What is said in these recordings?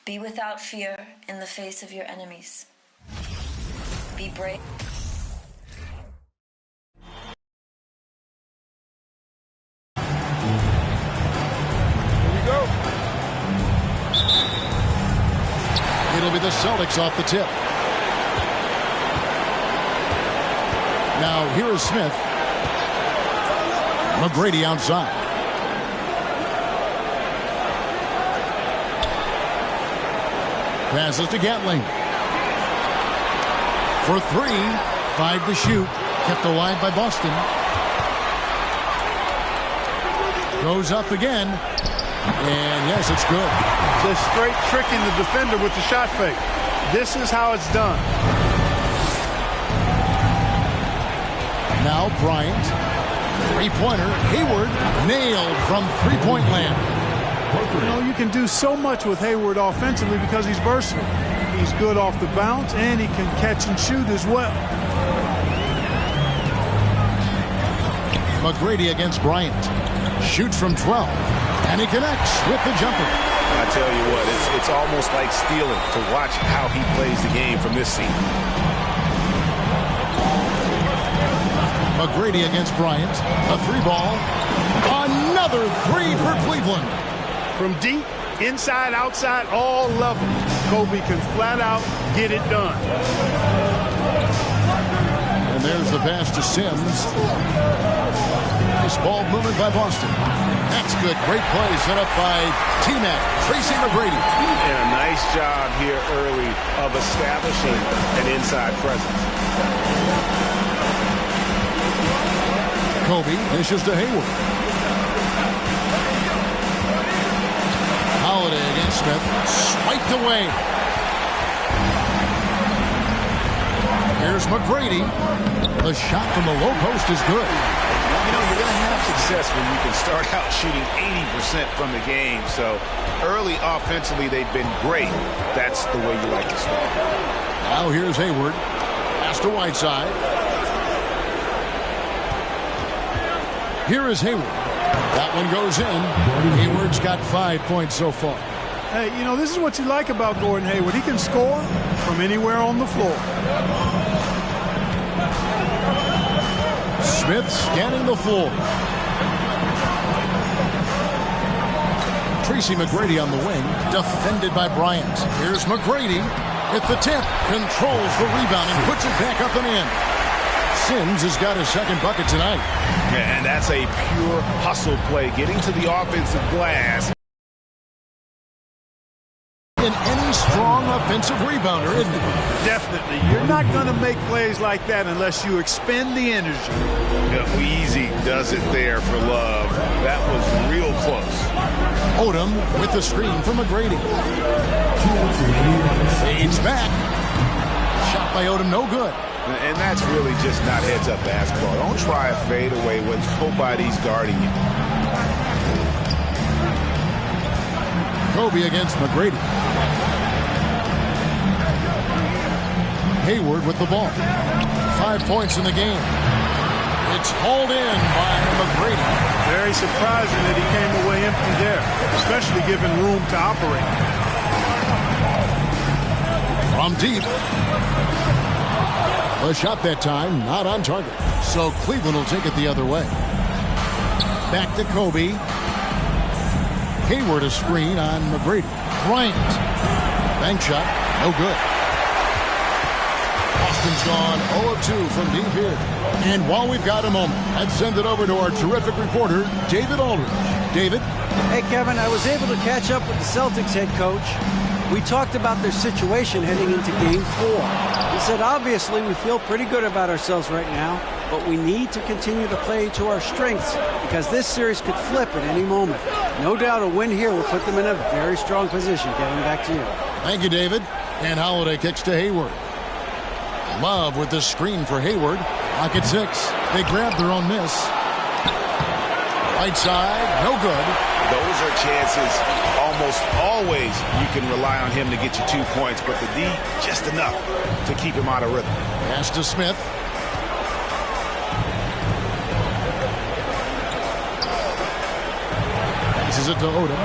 Be without fear in the face of your enemies. Be brave. It'll be the Celtics off the tip. Now here is Smith. McGrady outside. Passes to Gatling. For three. 5 to shoot. Kept alive by Boston. Goes up again. And yes, it's good. Just straight tricking the defender with the shot fake. This is how it's done. Now Bryant. Three-pointer. Hayward nailed from three-point land. You know, you can do so much with Hayward offensively because he's versatile. He's good off the bounce, and he can catch and shoot as well. McGrady against Bryant. Shoots from 12. And he connects with the jumper. I tell you what, it's almost like stealing to watch how he plays the game from this seat. McGrady against Bryant. A three ball. Another three for Cleveland. From deep, inside, outside, all levels, Kobe can flat out get it done. And there's the pass to Sims. Nice ball movement by Boston. That's good. Great play set up by T-Mac, Tracy McGrady. And a nice job here early of establishing an inside presence. Kobe dishes to Hayward. Holiday against Smith. Swiped away. Here's McGrady. The shot from the low post is good. You know, you're going to have success when you can start out shooting 80% from the game. So early offensively, they've been great. That's the way you like to start. Now here's Hayward. Pass to Whiteside. Here is Hayward. That one goes in. Hayward's got 5 points so far. Hey, you know, this is what you like about Gordon Hayward. He can score from anywhere on the floor. Smith scanning the floor. Tracy McGrady on the wing, defended by Bryant. Here's McGrady at the tip, controls the rebound and puts it back up and in. Sims has got his second bucket tonight. Yeah, and that's a pure hustle play, getting to the offensive glass. In any strong offensive rebounder, isn't it? Definitely. You're not going to make plays like that unless you expend the energy. Yeah, Easy does it there for Love. That was real close. Odom with the screen from McGrady. Fades back. Shot by Odom, no good. And that's really just not heads-up basketball. Don't try a fadeaway when nobody's guarding you. Kobe against McGrady. Hayward with the ball. 5 points in the game. It's hauled in by McGrady. Very surprising that he came away empty there, especially given room to operate. From deep. The shot that time, not on target. So Cleveland will take it the other way. Back to Kobe. Hayward a screen on McGrady. Bryant. Bank shot, no good. Boston's gone 0-2 from deep here. And while we've got a moment, let's send it over to our terrific reporter, David Aldridge. David? Hey, Kevin, I was able to catch up with the Celtics head coach. We talked about their situation heading into Game 4. He said, obviously, we feel pretty good about ourselves right now, but we need to continue to play to our strengths because this series could flip at any moment. No doubt a win here will put them in a very strong position. Kevin, back to you. Thank you, David. And Holiday kicks to Hayward. Love with the screen for Hayward. Pocket 6. They grab their own miss. Right side, no good. Those are chances almost always you can rely on him to get you 2 points, but the D just enough to keep him out of rhythm. Pass to Smith. Passes it to Odom.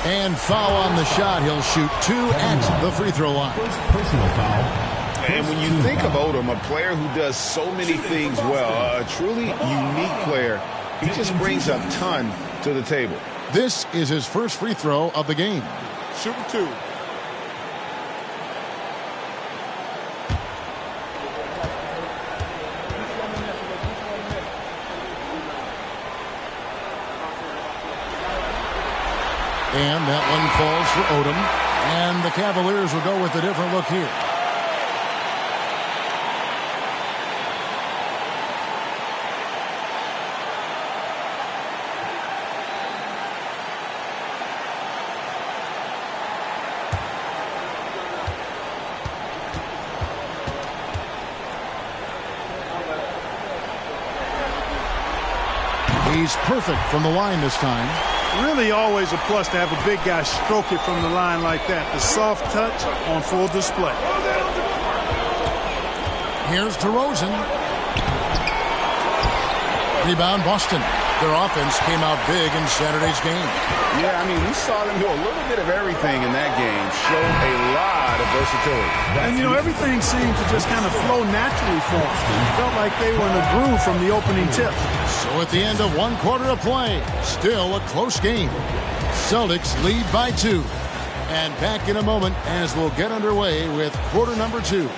And foul on the shot. He'll shoot 2 at the free throw line. Personal foul. And when you think of Odom, a player who does so many things well, a truly unique player, he just brings a ton to the table. This is his first free throw of the game. Shooting 2. And that one falls for Odom. And the Cavaliers will go with a different look here. He's perfect from the line this time. Really always a plus to have a big guy stroke it from the line like that. The soft touch on full display. Here's DeRozan. Rebound Boston. Their offense came out big in Saturday's game. Yeah, I mean, we saw them do a little bit of everything in that game. Showed a lot of versatility. And, you know, everything seemed to just kind of flow naturally for them. Felt like they were in a groove from the opening tip. So at the end of 1 quarter of play, still a close game. Celtics lead by 2. And back in a moment as we'll get underway with quarter number 2.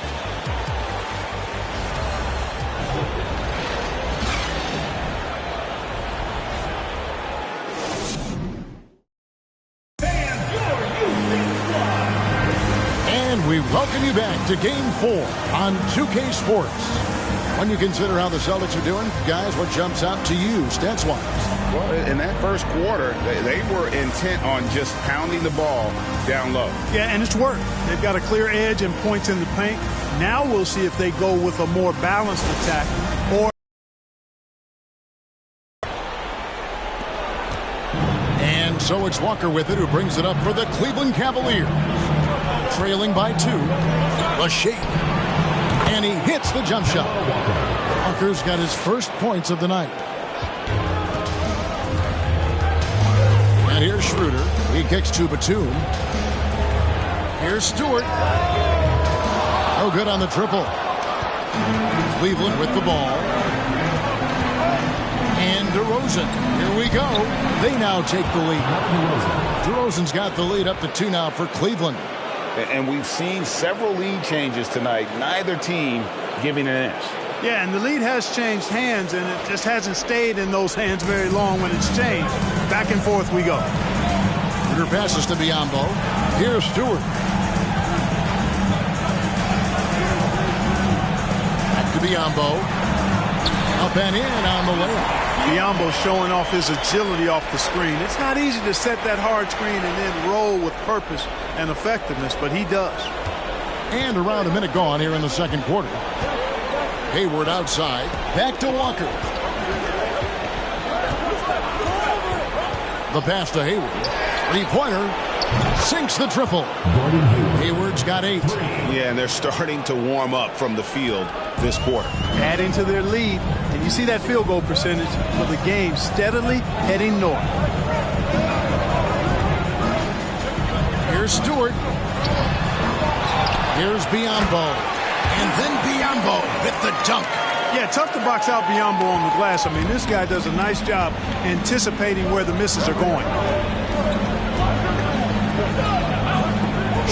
And we welcome you back to Game 4 on 2K Sports. When you consider how the Celtics are doing, guys, what jumps out to you stats-wise? Well, in that first quarter, they were intent on just pounding the ball down low. Yeah, and it's worked. They've got a clear edge and points in the paint. Now we'll see if they go with a more balanced attack or. And so it's Walker with it, who brings it up for the Cleveland Cavaliers. Trailing by 2. A shake. And he hits the jump shot. Walker's got his first points of the night. And here's Schroeder. He kicks to Batum. Here's Stewart. No good on the triple. Cleveland with the ball. And DeRozan. Here we go. They now take the lead. DeRozan's got the lead up to 2 now for Cleveland. And we've seen several lead changes tonight. Neither team giving an inch. Yeah, and the lead has changed hands, and it just hasn't stayed in those hands very long when it's changed. Back and forth we go. Schroeder passes to Biyombo. Here's Stewart. Back to Biyombo. Up and in on the layup. Biyombo showing off his agility off the screen. It's not easy to set that hard screen and then roll with purpose and effectiveness, but he does. And around a minute gone here in the second quarter. Hayward outside. Back to Walker. The pass to Hayward. Three-pointer. Sinks the triple. Hayward's got 8. Yeah, and they're starting to warm up from the field this quarter. Adding to their lead, and you see that field goal percentage for the game steadily heading north. Here's Stewart. Here's Biyombo. And then Biyombo with the dunk. Yeah, tough to box out Biyombo on the glass. I mean, this guy does a nice job anticipating where the misses are going.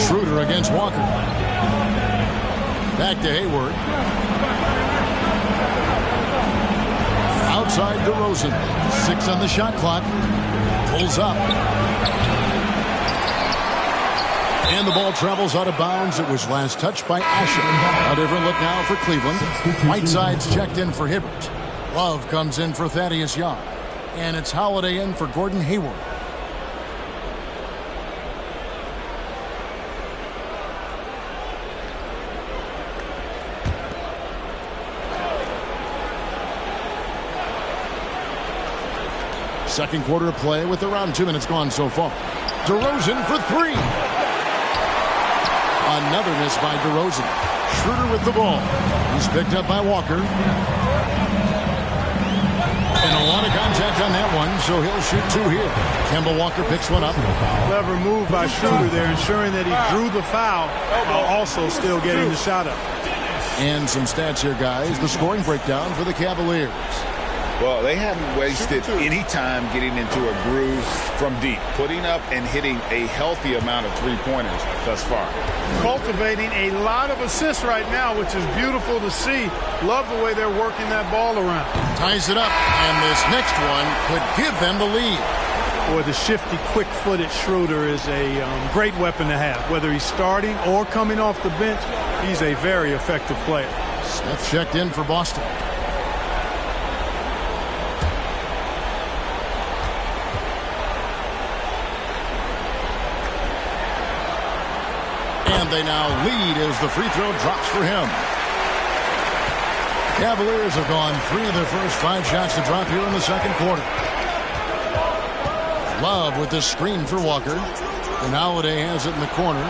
Schroeder against Walker. Back to Hayward. Outside DeRozan. 6 on the shot clock. Pulls up. And the ball travels out of bounds. It was last touched by Asher. A different look now for Cleveland. Whiteside's checked in for Hibbert. Love comes in for Thaddeus Young. And it's Holiday in for Gordon Hayward. Second quarter of play with around 2 minutes gone so far. DeRozan for 3. Another miss by DeRozan. Schroeder with the ball. He's picked up by Walker. And a lot of contact on that one, so he'll shoot two here. Kemba Walker picks one up. Clever move by Schroeder there, ensuring that he drew the foul while also still getting the shot up. And some stats here, guys. The scoring breakdown for the Cavaliers. Well, they haven't wasted any time getting into a groove from deep, putting up and hitting a healthy amount of three-pointers thus far. Cultivating a lot of assists right now, which is beautiful to see. Love the way they're working that ball around. Ties it up, and this next one could give them the lead. Boy, the shifty, quick-footed Schroeder is a great weapon to have. Whether he's starting or coming off the bench, he's a very effective player. Smith checked in for Boston. And they now lead as the free throw drops for him. Cavaliers have gone 3 of their first 5 shots to drop here in the second quarter. Love with this screen for Walker. And Holiday has it in the corner.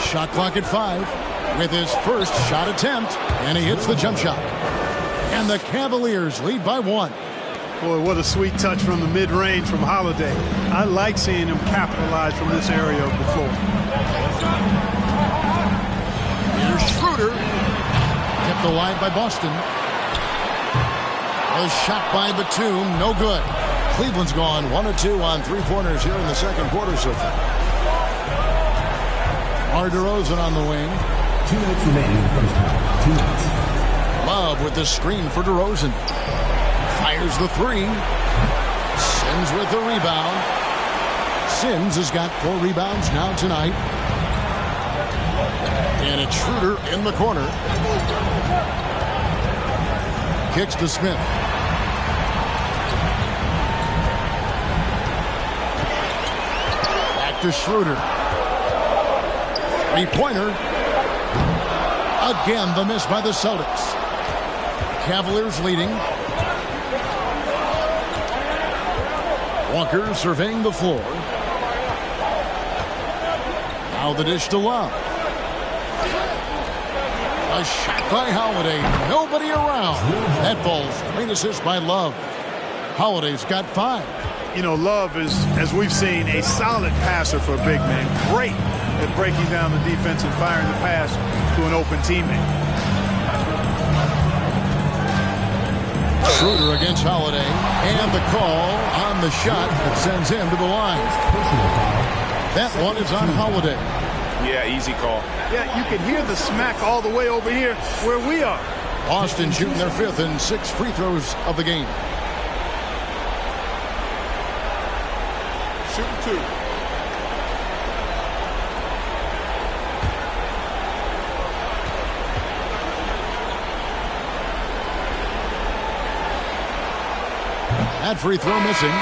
Shot clock at 5 with his first shot attempt. And he hits the jump shot. And the Cavaliers lead by 1. Boy, what a sweet touch from the mid-range from Holiday. I like seeing him capitalize from this area of the floor. Here's Schroeder. Kept alive by Boston. A shot by Batum, no good. Cleveland's gone 1 of 2 on three-pointers here in the second quarter so far. DeRozan on the wing. 2 minutes remaining in the first half. 2 minutes. Love with the screen for DeRozan. Fires the 3. Sims with the rebound. Sims has got 4 rebounds now tonight. And it's Schroeder in the corner. Kicks to Smith. Back to Schroeder. Three-pointer. Again, the miss by the Celtics. Cavaliers leading. Walker surveying the floor. Now the dish to Love. A shot by Holiday. Nobody around. That ball's great assist by Love. Holiday's got 5. You know, Love is, as we've seen, a solid passer for a big man. Great at breaking down the defense and firing the pass to an open teammate. Schroeder against Holiday. And the call on the shot that sends him to the line. That one is on Holiday. Yeah, easy call. Yeah, you can hear the smack all the way over here where we are. Boston shooting their 5th and 6th free throws of the game. Shooting 2. That free throw missing.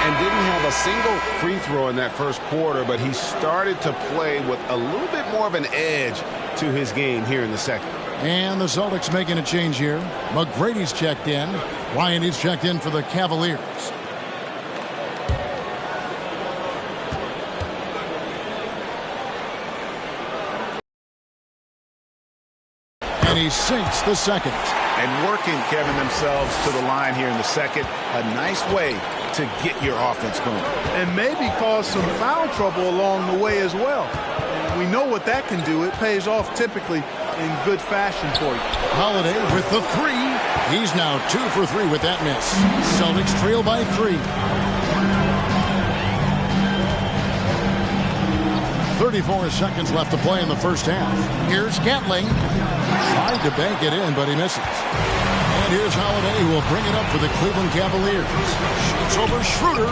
And didn't have a single free throw in that first quarter, but he started to play with a little bit more of an edge to his game here in the second. And the Celtics making a change here. McGrady's checked in. Ryan is checked in for the Cavaliers. And he sinks the second. And working, Kevin, themselves to the line here in the second. A nice way to get your offense going. And maybe cause some foul trouble along the way as well. And we know what that can do. It pays off typically in good fashion for you. Holiday with the 3. He's now 2 for 3 with that miss. Celtics trail by 3. 34 seconds left to play in the first half. Here's Gatling. Tried to bank it in, but he misses. And here's Holiday, who will bring it up for the Cleveland Cavaliers. Shoots over Schroeder.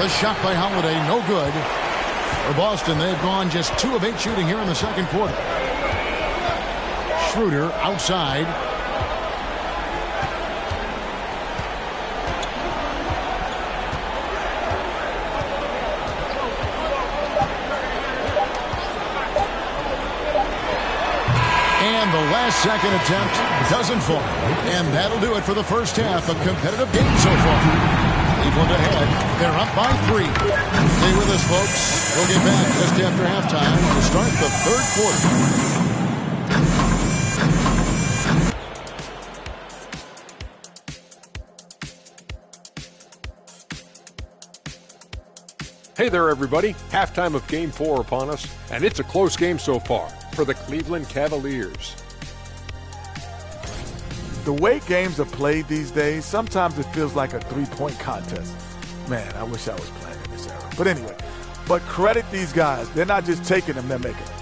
The shot by Holiday, no good. For Boston, they've gone just 2 of 8 shooting here in the second quarter. Schroeder outside. And the last second attempt doesn't fall. And that'll do it for the first half. A competitive game so far. Cleveland ahead. They're up by 3. Stay with us, folks. We'll get back just after halftime to start the third quarter. Hey there, everybody. Halftime of Game 4 upon us, and it's a close game so far for the Cleveland Cavaliers. The way games are played these days, sometimes it feels like a three-point contest. Man, I wish I was playing in this era. But anyway, credit these guys. They're not just taking them, they're making them.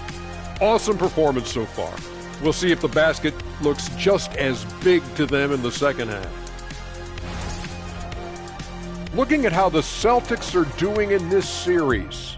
Awesome performance so far. We'll see if the basket looks just as big to them in the second half. Looking at how the Celtics are doing in this series,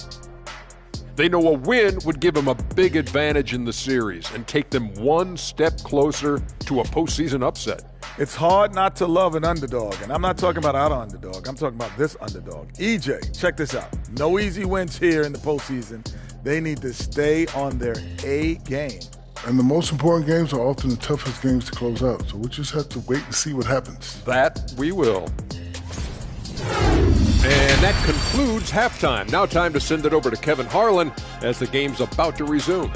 they know a win would give them a big advantage in the series and take them one step closer to a postseason upset. It's hard not to love an underdog, and I'm not talking about our underdog. I'm talking about this underdog. EJ, check this out. No easy wins here in the postseason. They need to stay on their A game. And the most important games are often the toughest games to close out, so we'll just have to wait and see what happens. That we will. And that concludes halftime. Now time to send it over to Kevin Harlan as the game's about to resume.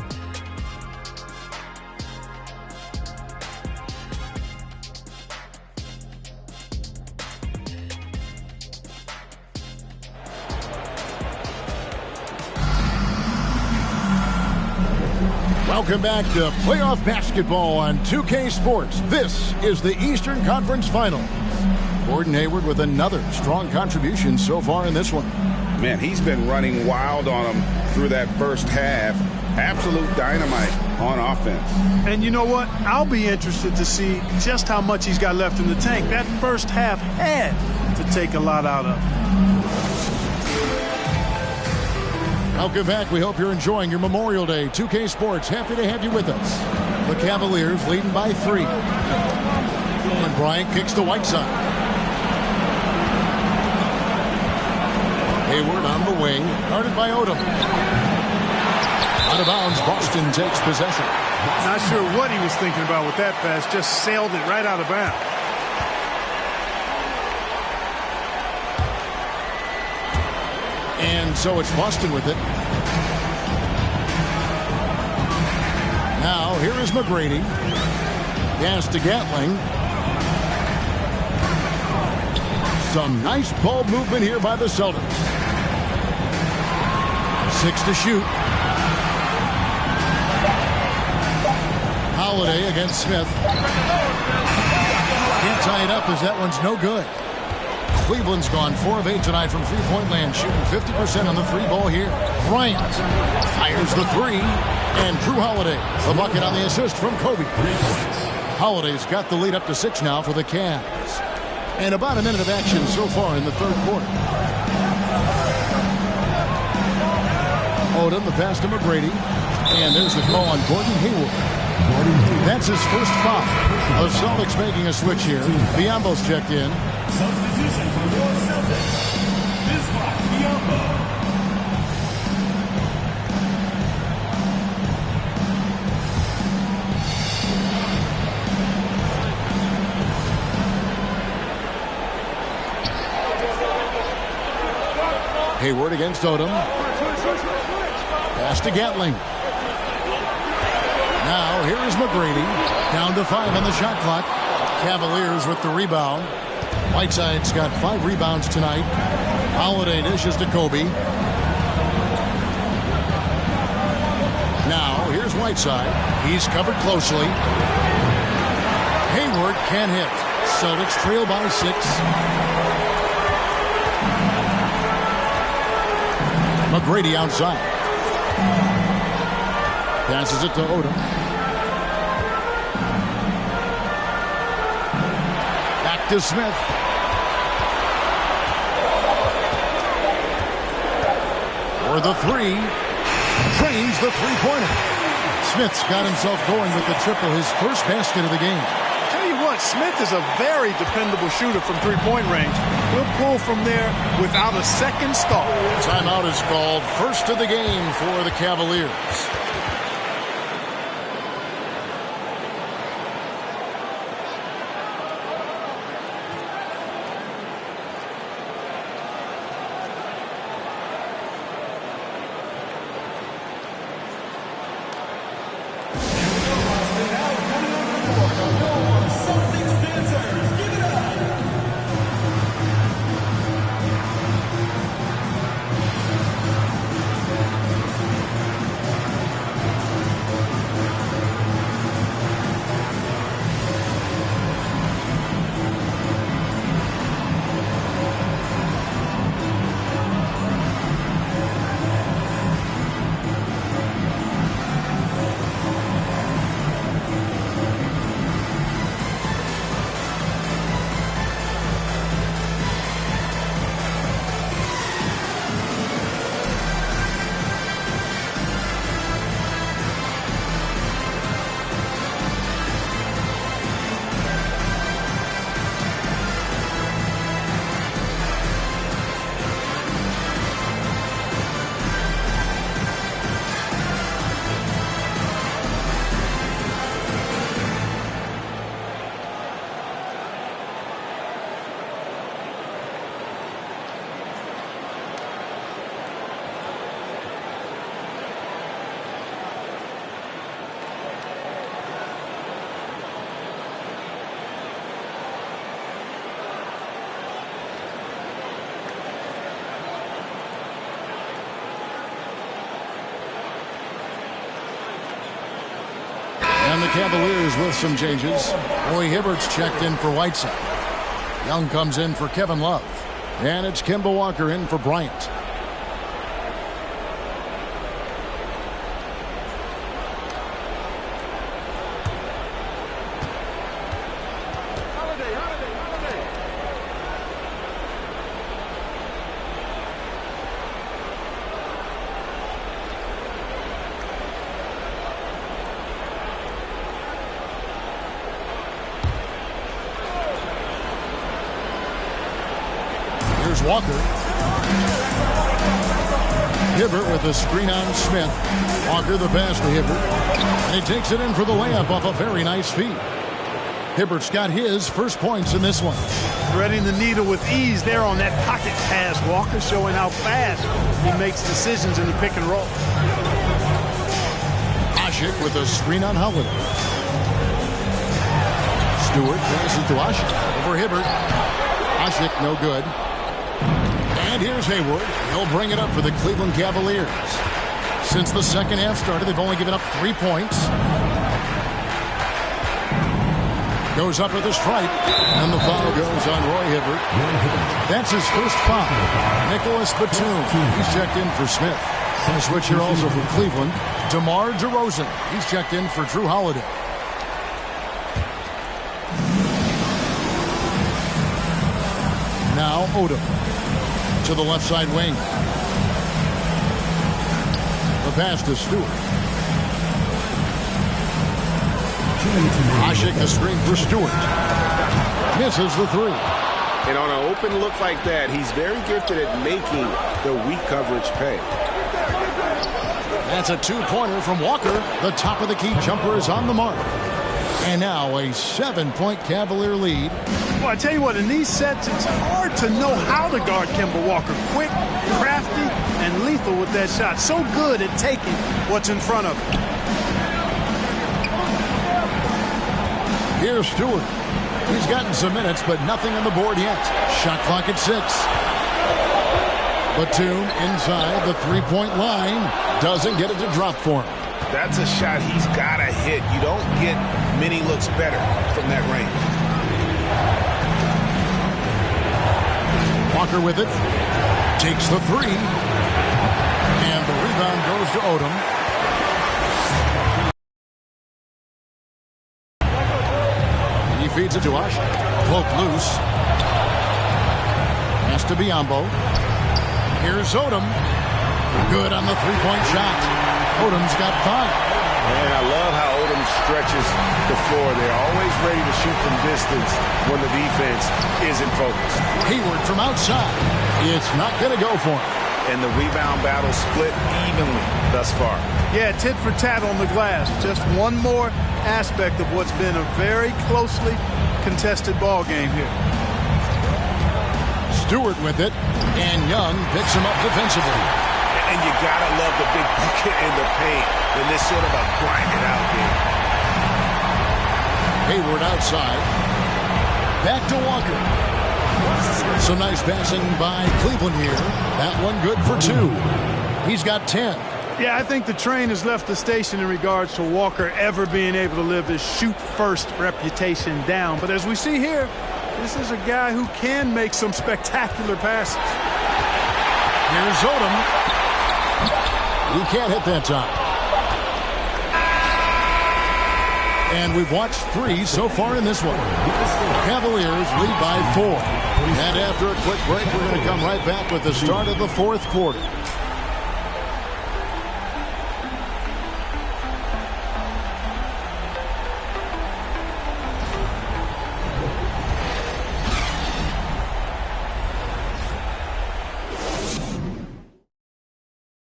Welcome back to playoff basketball on 2K Sports. This is the Eastern Conference Finals. Gordon Hayward with another strong contribution so far in this one. Man, he's been running wild on him through that first half. Absolute dynamite on offense. And you know what? I'll be interested to see just how much he's got left in the tank. That first half had to take a lot out of him. Welcome back. We hope you're enjoying your Memorial Day. 2K Sports, happy to have you with us. The Cavaliers leading by 3. And Bryant kicks to Whiteside. Hayward on the wing, guarded by Odom. Out of bounds, Boston takes possession. Not sure what he was thinking about with that pass, just sailed it right out of bounds. And so it's Boston with it. Now, here is McGrady. Pass to Gatling. Some nice ball movement here by the Celtics. 6 to shoot. Holiday against Smith. Can't tie it up as that one's no good. Cleveland's gone 4 of 8 tonight from three-point land, shooting 50% on the 3-ball here. Bryant fires the 3, and Drew Holiday, the bucket on the assist from Kobe. Holiday's got the lead up to 6 now for the Cavs. And about a minute of action so far in the third quarter. Odom, the pass to McGrady. And there's the call on Gordon Hayward. That's his first foul. The Celtics making a switch here. Biombo's checked in. Substitution for your Celtics. Bismarck Biombo. Hayward against Odom. Pass to Gatling. Now here is McGrady. Down to 5 on the shot clock. Cavaliers with the rebound. Whiteside's got 5 rebounds tonight. Holiday dishes to Kobe. Now here's Whiteside. He's covered closely. Hayward can't hit. Celtics trail by 6. McGrady outside. Passes it to Odom. Back to Smith. For the 3. Drains the three-pointer. Smith's got himself going with the triple, his first basket of the game. Tell you what, Smith is a very dependable shooter from three-point range. He'll pull from there without a second thought. Timeout is called. First of the game for the Cavaliers. the Cavaliers with some changes. Roy Hibbert's checked in for Whiteside. Young comes in for Kevin Love. And it's Kemba Walker in for Bryant. Walker. Hibbert with a screen on Smith. Walker the pass to Hibbert. And he takes it in for the layup off a very nice feed. Hibbert's got his first points in this one. Threading the needle with ease there on that pocket pass. Walker showing how fast he makes decisions in the pick and roll. Asik with a screen on Holiday. Stewart passes to Asik. Over Hibbert. Asik no good. And here's Hayward. He'll bring it up for the Cleveland Cavaliers. Since the second half started, they've only given up 3 points. Goes up with a strike, and the foul goes on Roy Hibbert. That's his first foul. Nicholas Batum, he's checked in for Smith. A switch here also for Cleveland. DeMar DeRozan, he's checked in for Drew Holiday. Now Odom to the left side wing. The pass to Stewart. Asik the screen for Stewart. Misses the three. And on an open look like that, he's very gifted at making the weak coverage pay. That's a two-pointer from Walker. The top of the key jumper is on the mark. And now a 7-point Cavalier lead. Well, I tell you what, in these sets, it's hard to know how to guard Kemba Walker. Quick, crafty, and lethal with that shot. So good at taking what's in front of him. Here's Stewart. He's gotten some minutes, but nothing on the board yet. Shot clock at 6. Batum inside the three-point line. Doesn't get it to drop for him. That's a shot he's got to hit. You don't get many looks better from that range. Walker with it. Takes the three. And the rebound goes to Odom. He feeds it to Asik. Cloak loose. Has to be Biombo. Here's Odom. Good on the three-point shot. Odom's got 5. And I love how Odom stretches the floor. They're always ready to shoot from distance when the defense isn't focused. Hayward from outside. It's not going to go for him. And the rebound battle split evenly thus far. Yeah, tit for tat on the glass. Just one more aspect of what's been a very closely contested ball game here. Stewart with it. And Young picks him up defensively. And you gotta love the big bucket in the paint in this sort of a grind-it-out game. Hayward outside. Back to Walker. Some nice passing by Cleveland here. That one good for 2. He's got 10. Yeah, I think the train has left the station in regards to Walker ever being able to live his shoot-first reputation down. But as we see here, this is a guy who can make some spectacular passes. Here's Odom. He can't hit that time. And we've watched 3 so far in this one. Cavaliers lead by 4. And after a quick break, we're going to come right back with the start of the 4th quarter.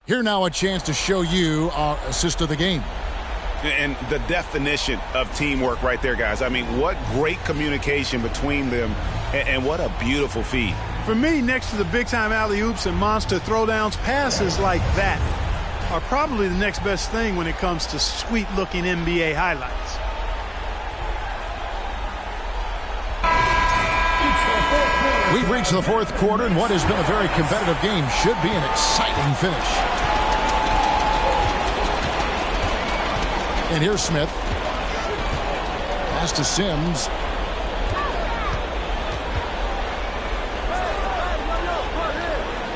Here now a chance to show you our assist of the game. And the definition of teamwork right there, guys. I mean, what great communication between them, and what a beautiful feed. For me, next to the big-time alley-oops and monster throwdowns, passes like that are probably the next best thing when it comes to sweet-looking NBA highlights. We've reached the 4th quarter, and what has been a very competitive game should be an exciting finish. And here's Smith. pass to Sims.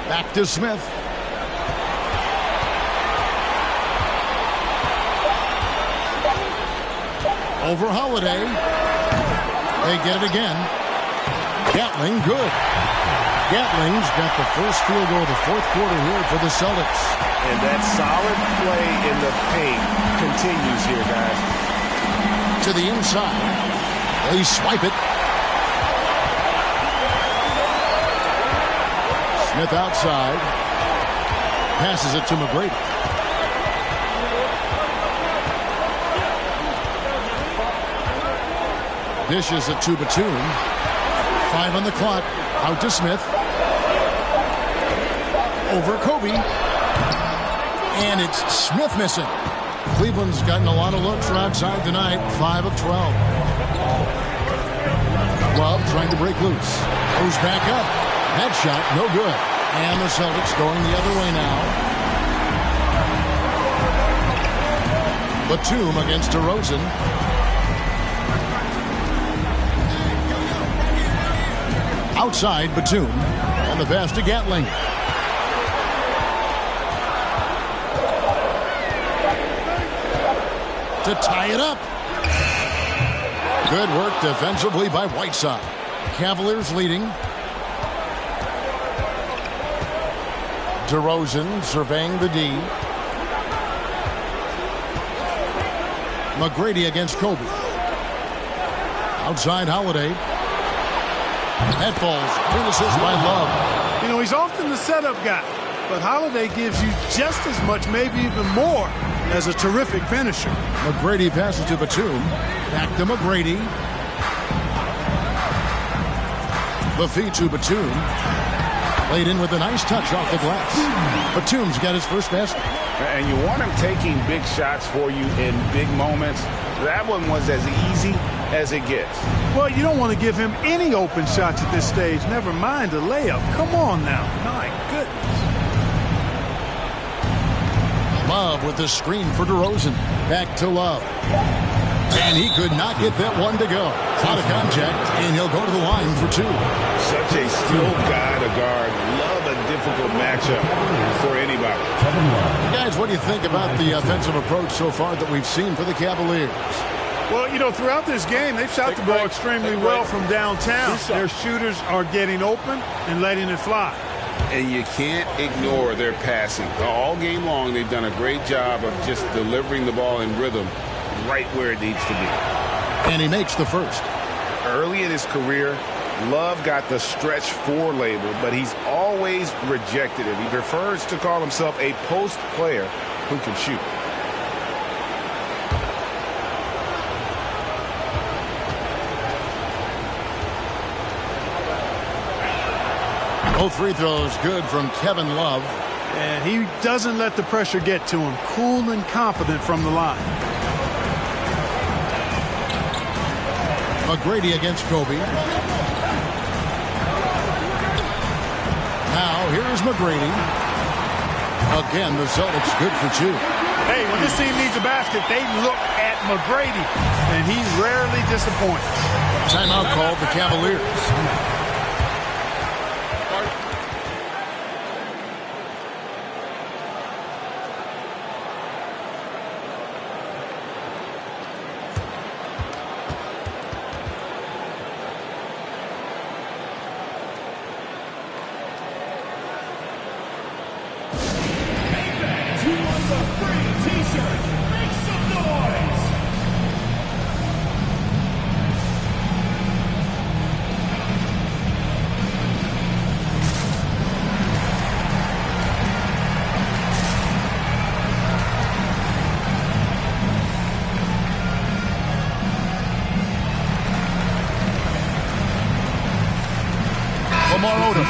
Back to Smith. Over Holiday. They get it again. Gatling, good. Gatling's got the first field goal of the fourth quarter here for the Celtics. And that solid play in the paint continues here, guys. To the inside. They swipe it. Smith outside. Passes it to McGrady. Dishes it to Batum. 5 on the clock. Out to Smith. Over Kobe. And it's Smith missing. Cleveland's gotten a lot of looks from outside tonight. 5 of 12. Love trying to break loose. Goes back up. That shot, no good. And the Celtics going the other way now. Batum against DeRozan. Outside, Batum. And the pass to Gatling. To tie it up. Good work defensively by Whiteside. Cavaliers leading. DeRozan surveying the D. McGrady against Kobe. Outside Holiday. That falls. Good assist by Love. You know, he's often the setup guy, but Holiday gives you just as much, maybe even more, as a terrific finisher. McGrady passes to Batum. Back to McGrady. The feed to Batum. Played in with a nice touch off the glass. Batum's got his first basket. And you want him taking big shots for you in big moments. That one was as easy as it gets. Well, you don't want to give him any open shots at this stage. Never mind a layup. Come on now. My goodness. Love with the screen for DeRozan. Back to Love. And he could not get that one to go. Out of contact, and he'll go to the line for 2. Such a skilled guy to guard. Love a difficult matchup for anybody. Guys, what do you think about the offensive approach so far that we've seen for the Cavaliers? Well, you know, throughout this game, they've shot the ball extremely well from downtown. Their shooters are getting open and letting it fly. And you can't ignore their passing. All game long, they've done a great job of just delivering the ball in rhythm right where it needs to be. And he makes the first. Early in his career, Love got the stretch 4 label, but he's always rejected it. He prefers to call himself a post player who can shoot. Both free throws good from Kevin Love. And he doesn't let the pressure get to him. Cool and confident from the line. McGrady against Kobe. Now here's McGrady. Again, the Celtics good for 2. Hey, when this team needs a basket, they look at McGrady, and he rarely disappoints. Timeout called the Cavaliers.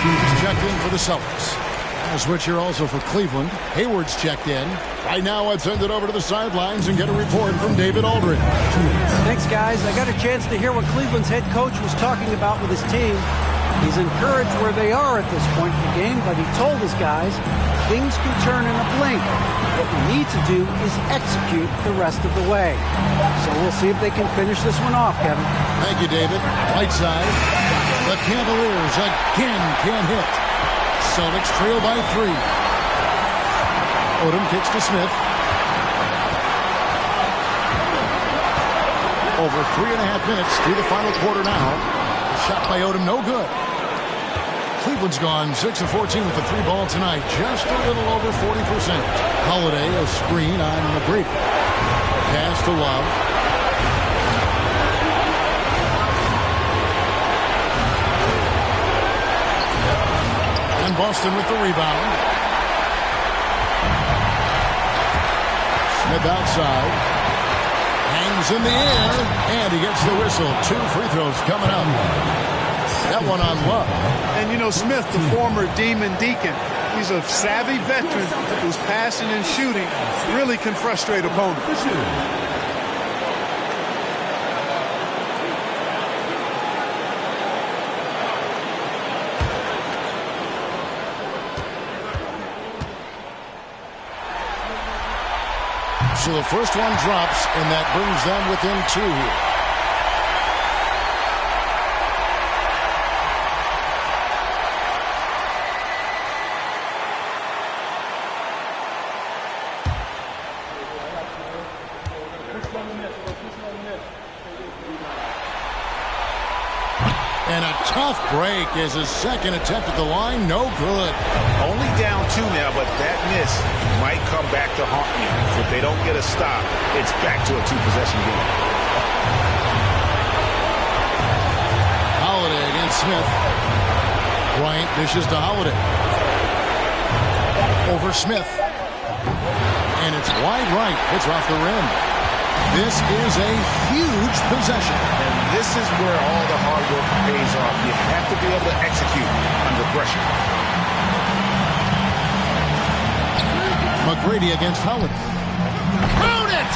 He's checked in for the Celtics. A switch here also for Cleveland. Hayward's checked in. Right now, I'd send it over to the sidelines and get a report from David Aldridge. Thanks, guys. I got a chance to hear what Cleveland's head coach was talking about with his team. He's encouraged where they are at this point in the game, but he told his guys things can turn in a blink. What we need to do is execute the rest of the way. So we'll see if they can finish this one off, Kevin. Thank you, David. Right side. The Cavaliers again can't hit. Celtics trail by 3. Odom kicks to Smith. Over 3.5 minutes through the final quarter now. The shot by Odom, no good. Cleveland's gone 6 of 14 with the 3 ball tonight. Just a little over 40%. Holiday, a screen on McGrady. Pass to Love. And Boston with the rebound. Smith outside. Hangs in the air. And he gets the whistle. 2 free throws coming up. That one on Love. And you know, Smith, the former Demon Deacon, he's a savvy veteran who's passing and shooting really can frustrate opponents. So the first one drops, and that brings them within 2 here. And a tough break is his second attempt at the line. No good. Only down 2 now, but that miss might come back to haunt you. If they don't get a stop, it's back to a 2-possession game. Holiday against Smith. Bryant dishes to Holiday. Over Smith. And it's wide right. It's off the rim. This is a huge possession. And this is where all the hard work pays off. You have to be able to execute under pressure. McGrady against Holiday. Count it!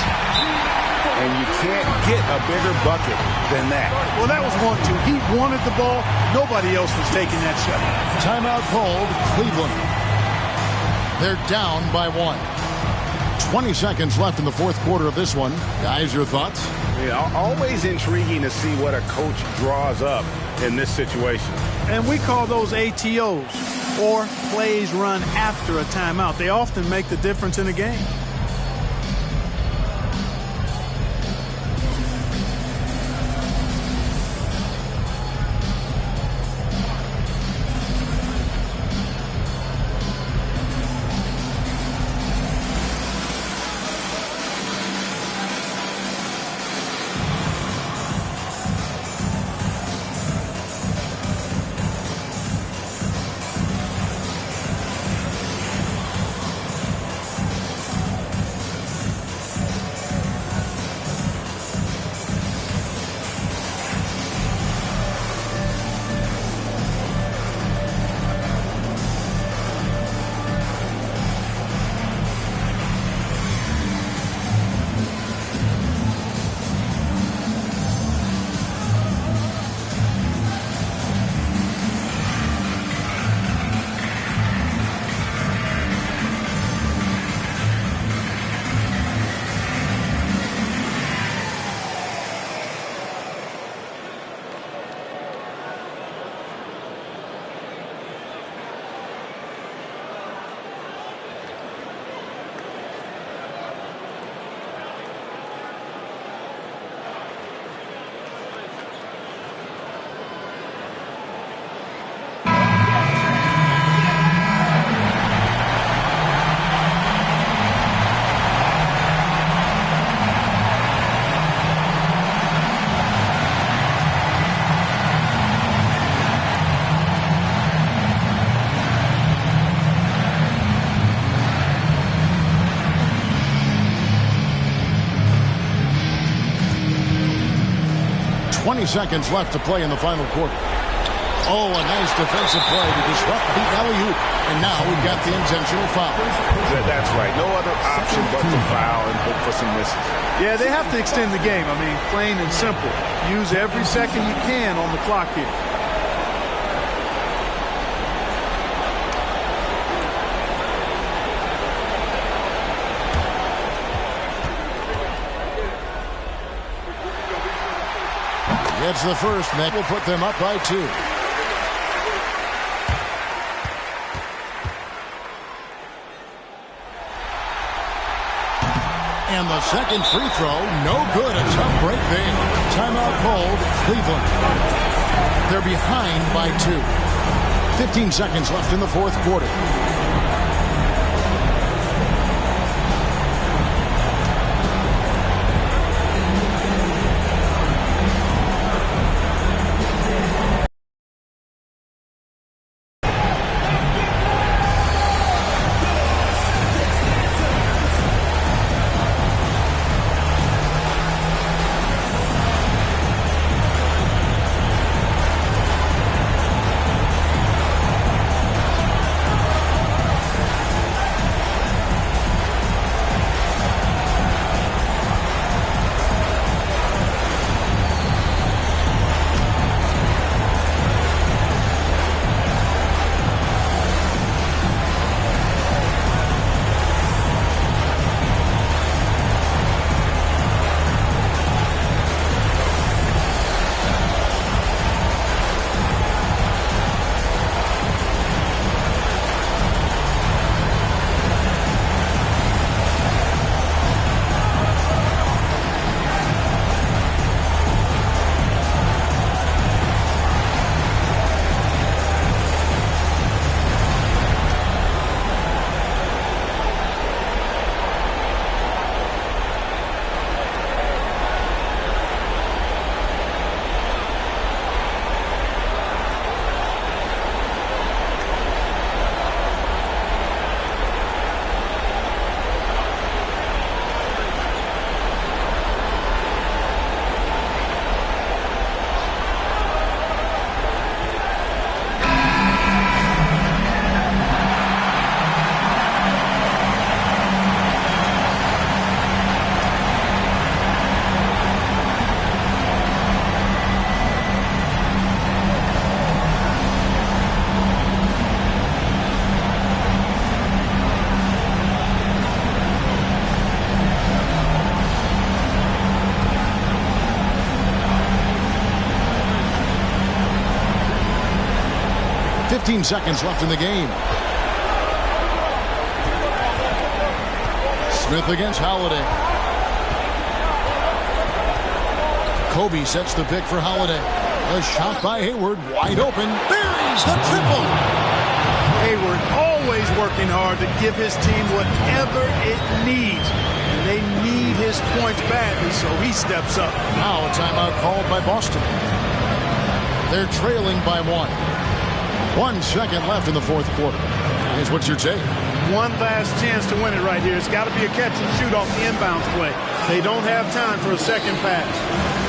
And you can't get a bigger bucket than that. Well, that was 1-2. He wanted the ball. Nobody else was taking that shot. Timeout called. Cleveland. They're down by 1. 20 seconds left in the fourth quarter of this one. Guys, your thoughts? Yeah, always intriguing to see what a coach draws up in this situation. And we call those ATOs, or plays run after a timeout. They often make the difference in a game. Seconds left to play in the final quarter. Oh, a nice defensive play to disrupt the alley-oop. And now we've got the intentional foul. That's right. No other option but to foul and hope for some misses. Yeah, they have to extend the game. I mean, plain and simple. Use every second you can on the clock here. It's the first, and that will put them up by 2. And the second free throw, no good. A tough break there. Timeout called, Cleveland. They're behind by 2. 15 seconds left in the fourth quarter. Seconds left in the game. Smith against Holiday. Kobe sets the pick for Holiday. A shot by Hayward, wide open. Buries the triple. Hayward always working hard to give his team whatever it needs. And they need his points badly, so he steps up. Now a timeout called by Boston. They're trailing by 1. 1 second left in the fourth quarter. Here's what's your take? One last chance to win it right here. It's got to be a catch and shoot off the inbounds play. They don't have time for a second pass.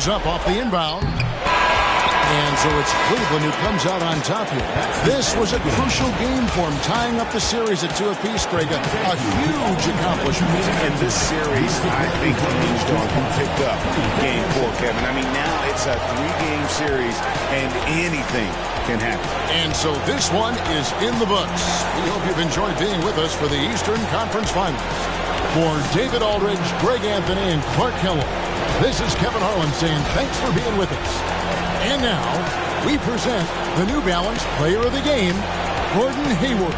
goes up off the inbound. And so it's Cleveland who comes out on top here. This was a crucial game for him, tying up the series at 2 apiece, Greg. A huge accomplishment. In this series, I think he hinged on who picked up game 4, Kevin. I mean, now it's a 3-game series, and anything can happen. And so this one is in the books. We hope you've enjoyed being with us for the Eastern Conference Finals. For David Aldridge, Greg Anthony, and Clark Kellogg, this is Kevin Harlan saying thanks for being with us. And now, we present the New Balance Player of the Game, Gordon Hayward.